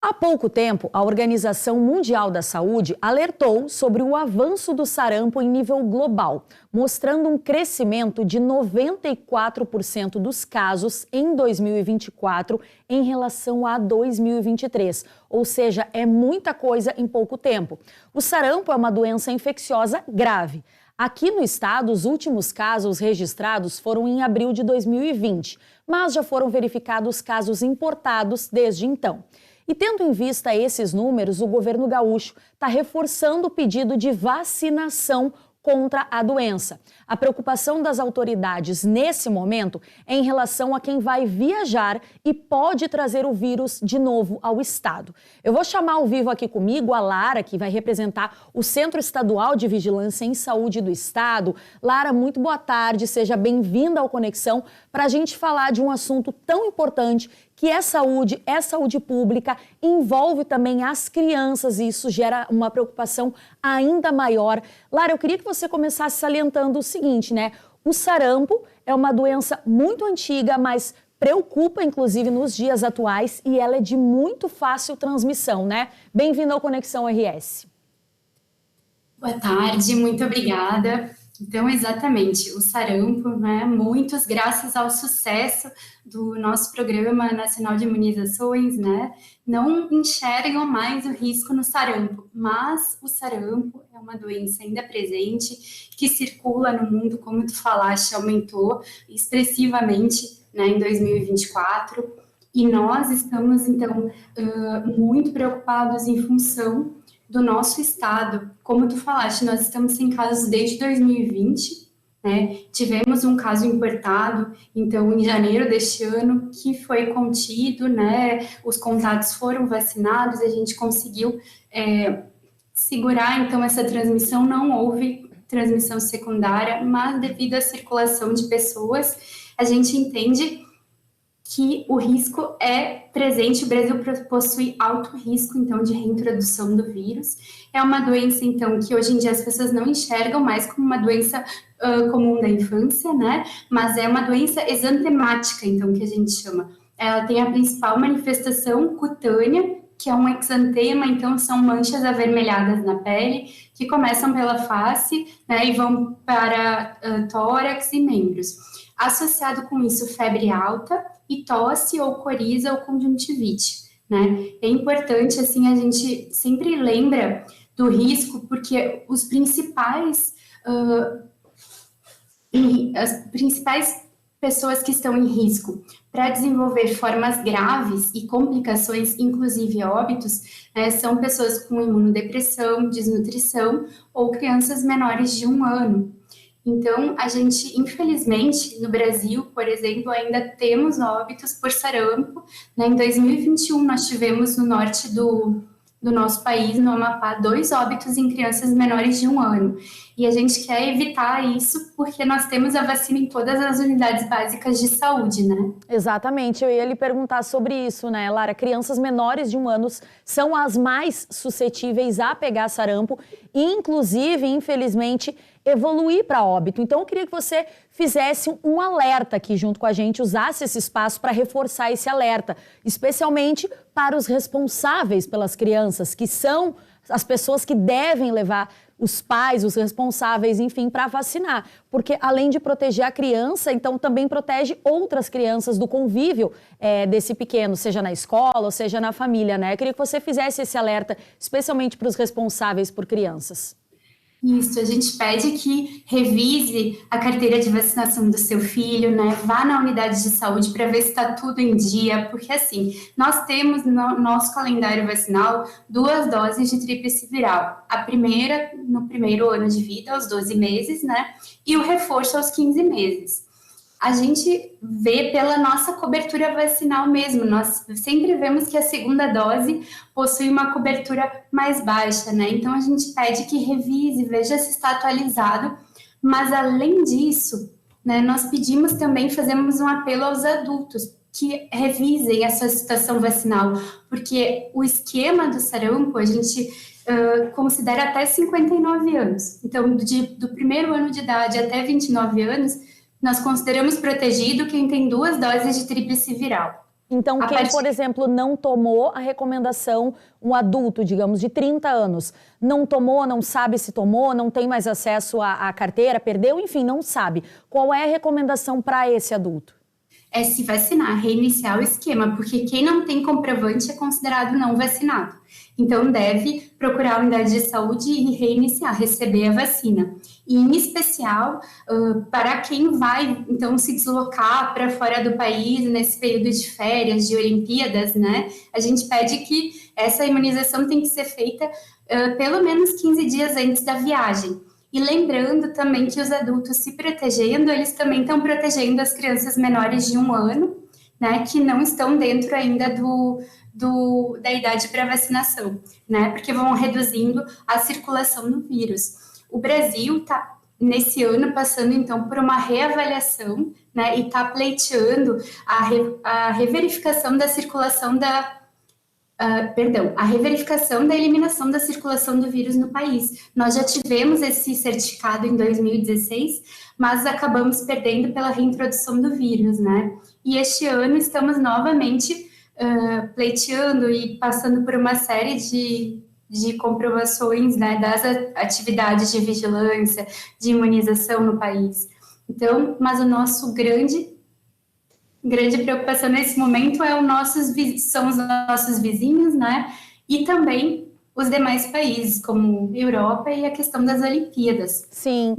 Há pouco tempo, a Organização Mundial da Saúde alertou sobre o avanço do sarampo em nível global, mostrando um crescimento de 94% dos casos em 2024 em relação a 2023. Ou seja, é muita coisa em pouco tempo. O sarampo é uma doença infecciosa grave. Aqui no estado, os últimos casos registrados foram em abril de 2020, mas já foram verificados casos importados desde então. E tendo em vista esses números, o governo gaúcho está reforçando o pedido de vacinação contra a doença. A preocupação das autoridades nesse momento é em relação a quem vai viajar e pode trazer o vírus de novo ao estado. Eu vou chamar ao vivo aqui comigo a Lara, que vai representar o Centro Estadual de Vigilância em Saúde do Estado. Lara, muito boa tarde, seja bem-vinda ao Conexão para a gente falar de um assunto tão importante que é saúde pública, envolve também as crianças e isso gera uma preocupação ainda maior. Lara, eu queria que você começasse salientando o seguinte, né? O sarampo é uma doença muito antiga, mas preocupa inclusive nos dias atuais e ela é de muito fácil transmissão, né? Bem-vindo ao Conexão RS. Boa tarde, muito obrigada. Então, exatamente, o sarampo, né, muitos, graças ao sucesso do nosso Programa Nacional de Imunizações, né, não enxergam mais o risco no sarampo, mas o sarampo é uma doença ainda presente, que circula no mundo, como tu falaste, aumentou expressivamente, né, em 2024, e nós estamos, então, muito preocupados em função do nosso estado. Como tu falaste, nós estamos sem casos desde 2020, né? Tivemos um caso importado, então, em janeiro deste ano, que foi contido, né? Os contatos foram vacinados, a gente conseguiu segurar, então, essa transmissão. Não houve transmissão secundária, mas devido à circulação de pessoas, a gente entende que o risco é presente. O Brasil possui alto risco, então, de reintrodução do vírus. É uma doença, então, que hoje em dia as pessoas não enxergam mais como uma doença comum da infância, né? Mas é uma doença exantemática, então, que a gente chama. Ela tem a principal manifestação cutânea, que é um exantema, então são manchas avermelhadas na pele, que começam pela face, né, e vão para tórax e membros. Associado com isso, febre alta e tosse ou coriza ou conjuntivite, né? É importante, assim, a gente sempre lembra do risco, porque as principais pessoas que estão em risco para desenvolver formas graves e complicações, inclusive óbitos, são pessoas com imunodepressão, desnutrição ou crianças menores de 1 ano. Então, a gente, infelizmente, no Brasil, por exemplo, ainda temos óbitos por sarampo, né? Em 2021, nós tivemos no norte do nosso país, no Amapá, 2 óbitos em crianças menores de 1 ano. E a gente quer evitar isso porque nós temos a vacina em todas as unidades básicas de saúde, né? Exatamente, eu ia lhe perguntar sobre isso, né, Lara? Crianças menores de 1 ano são as mais suscetíveis a pegar sarampo e, inclusive, infelizmente, evoluir para óbito. Então, eu queria que você fizesse um alerta aqui junto com a gente, usasse esse espaço para reforçar esse alerta, especialmente para os responsáveis pelas crianças, que são as pessoas que devem levar os pais, os responsáveis, enfim, para vacinar. Porque além de proteger a criança, então também protege outras crianças do convívio desse pequeno, seja na escola ou seja na família, né? Eu queria que você fizesse esse alerta, especialmente para os responsáveis por crianças. Isso, a gente pede que revise a carteira de vacinação do seu filho, né? Vá na unidade de saúde para ver se está tudo em dia, porque assim, nós temos no nosso calendário vacinal 2 doses de tríplice viral. A primeira no primeiro ano de vida, aos 12 meses, né? E o reforço aos 15 meses. A gente vê pela nossa cobertura vacinal mesmo. Nós sempre vemos que a segunda dose possui uma cobertura mais baixa, né? Então, a gente pede que revise, veja se está atualizado. Mas, além disso, né, nós pedimos também, fazemos um apelo aos adultos que revisem a sua situação vacinal, porque o esquema do sarampo, a gente considera até 59 anos. Então, do primeiro ano de idade até 29 anos, nós consideramos protegido quem tem 2 doses de tríplice viral. Então, quem, por exemplo, não tomou a recomendação, um adulto, digamos, de 30 anos, não tomou, não sabe se tomou, não tem mais acesso à carteira, perdeu, enfim, não sabe. Qual é a recomendação para esse adulto? É se vacinar, reiniciar o esquema, porque quem não tem comprovante é considerado não vacinado. Então, deve procurar a unidade de saúde e reiniciar, receber a vacina. E, em especial, para quem vai, então, se deslocar para fora do país nesse período de férias, de Olimpíadas, né? A gente pede que essa imunização tem que ser feita pelo menos 15 dias antes da viagem. E lembrando também que os adultos se protegendo, eles também estão protegendo as crianças menores de 1 ano, né, que não estão dentro ainda da idade para vacinação, né, porque vão reduzindo a circulação do vírus. O Brasil está, nesse ano, passando, então, por uma reavaliação, né, e está pleiteando a reverificação da circulação a reverificação da eliminação da circulação do vírus no país. Nós já tivemos esse certificado em 2016, mas acabamos perdendo pela reintrodução do vírus, né? E este ano estamos novamente pleiteando e passando por uma série de comprovações, né, das atividades de vigilância, de imunização no país. Então, mas o nosso grande preocupação nesse momento são os nossos vizinhos, né? E também os demais países, como Europa e a questão das Olimpíadas. Sim.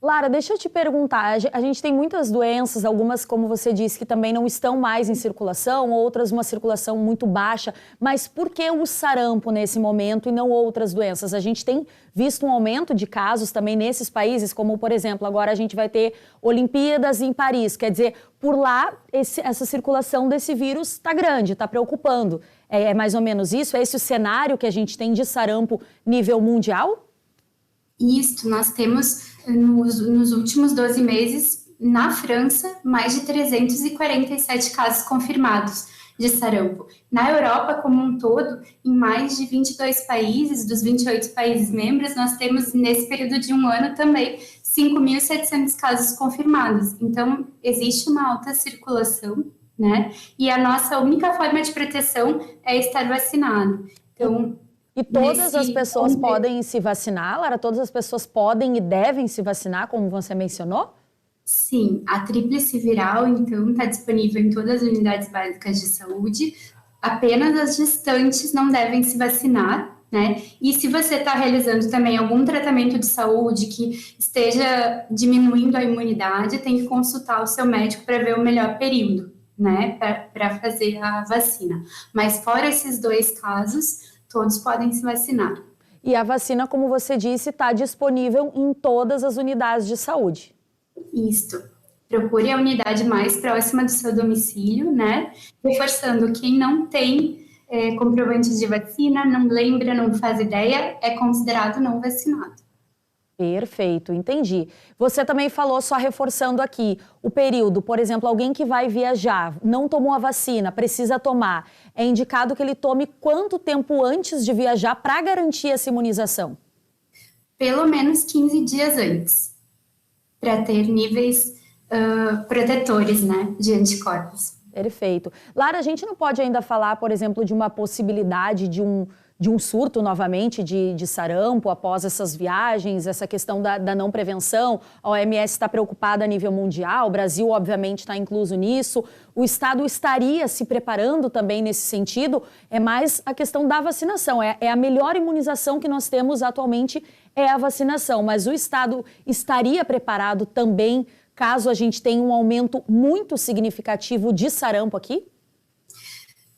Lara, deixa eu te perguntar, a gente tem muitas doenças, algumas, como você disse, que também não estão mais em circulação, outras uma circulação muito baixa, mas por que o sarampo nesse momento e não outras doenças? A gente tem visto um aumento de casos também nesses países, como, por exemplo, agora a gente vai ter Olimpíadas em Paris, quer dizer, por lá essa circulação desse vírus está grande, está preocupando. É mais ou menos isso? É esse o cenário que a gente tem de sarampo nível mundial? Isso, nós temos nos últimos 12 meses, na França, mais de 347 casos confirmados de sarampo. Na Europa, como um todo, em mais de 22 países, dos 28 países membros, nós temos, nesse período de 1 ano, também 5.700 casos confirmados. Então, existe uma alta circulação, né? E a nossa única forma de proteção é estar vacinado. Então, e todas as pessoas podem se vacinar, Lara? Todas as pessoas podem e devem se vacinar, como você mencionou? Sim, a tríplice viral, então, está disponível em todas as unidades básicas de saúde. Apenas as gestantes não devem se vacinar, né? E se você está realizando também algum tratamento de saúde que esteja diminuindo a imunidade, tem que consultar o seu médico para ver o melhor período, né? Para fazer a vacina. Mas fora esses 2 casos, todos podem se vacinar. E a vacina, como você disse, está disponível em todas as unidades de saúde. Isso. Procure a unidade mais próxima do seu domicílio, né? Reforçando, quem não tem comprovante de vacina, não lembra, não faz ideia, é considerado não vacinado. Perfeito, entendi. Você também falou, só reforçando aqui, o período, por exemplo, alguém que vai viajar, não tomou a vacina, precisa tomar, é indicado que ele tome quanto tempo antes de viajar para garantir essa imunização? Pelo menos 15 dias antes, para ter níveis protetores, né, de anticorpos. Perfeito. Lara, a gente não pode ainda falar, por exemplo, de uma possibilidade de um surto novamente de sarampo após essas viagens, essa questão da não prevenção. A OMS está preocupada a nível mundial, o Brasil obviamente está incluso nisso. O Estado estaria se preparando também nesse sentido, é mais a questão da vacinação. É a melhor imunização que nós temos atualmente é a vacinação, mas o Estado estaria preparado também caso a gente tenha um aumento muito significativo de sarampo aqui?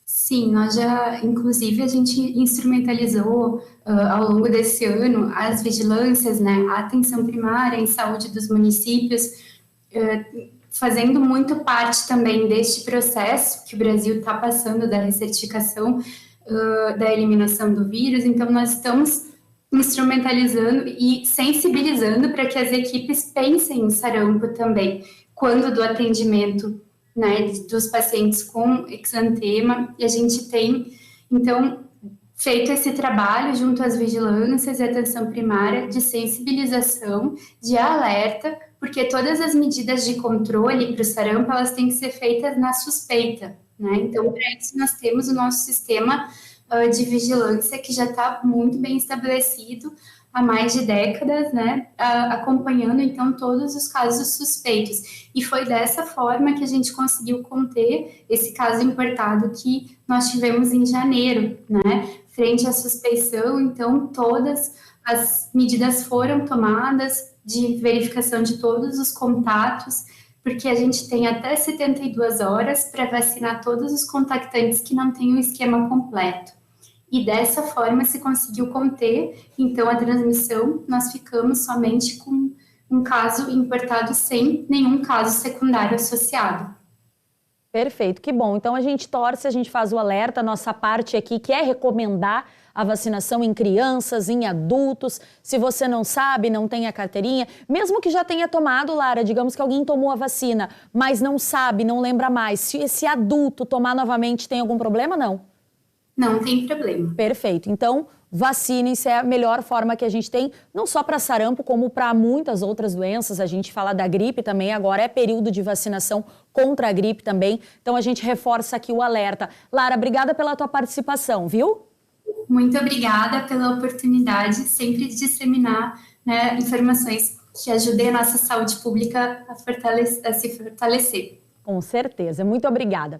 Sim, nós já, inclusive, a gente instrumentalizou ao longo desse ano as vigilâncias, né, a atenção primária em saúde dos municípios, fazendo muito parte também deste processo que o Brasil está passando da recertificação da eliminação do vírus. Então, nós estamos instrumentalizando e sensibilizando para que as equipes pensem em sarampo também, quando do atendimento, né, dos pacientes com exantema, e a gente tem, então, feito esse trabalho junto às vigilâncias e atenção primária de sensibilização, de alerta, porque todas as medidas de controle para o sarampo, elas têm que ser feitas na suspeita, né? Então, para isso, nós temos o nosso sistema de vigilância que já está muito bem estabelecido há mais de décadas, né, acompanhando, então, todos os casos suspeitos. E foi dessa forma que a gente conseguiu conter esse caso importado que nós tivemos em janeiro, né, frente à suspeição, então, todas as medidas foram tomadas de verificação de todos os contatos, porque a gente tem até 72 horas para vacinar todos os contactantes que não têm o esquema completo. E dessa forma se conseguiu conter, então, a transmissão, nós ficamos somente com um caso importado sem nenhum caso secundário associado. Perfeito, que bom. Então a gente torce, a gente faz o alerta, a nossa parte aqui que é recomendar a vacinação em crianças, em adultos. Se você não sabe, não tem a carteirinha, mesmo que já tenha tomado, Lara, digamos que alguém tomou a vacina, mas não sabe, não lembra mais. Se esse adulto tomar novamente, tem algum problema? Não. Não tem problema. Perfeito. Então, vacinem-se, é a melhor forma que a gente tem, não só para sarampo, como para muitas outras doenças. A gente fala da gripe também, agora é período de vacinação contra a gripe também. Então, a gente reforça aqui o alerta. Lara, obrigada pela tua participação, viu? Muito obrigada pela oportunidade sempre de disseminar, né, informações que ajudem a nossa saúde pública a se fortalecer. Com certeza. Muito obrigada.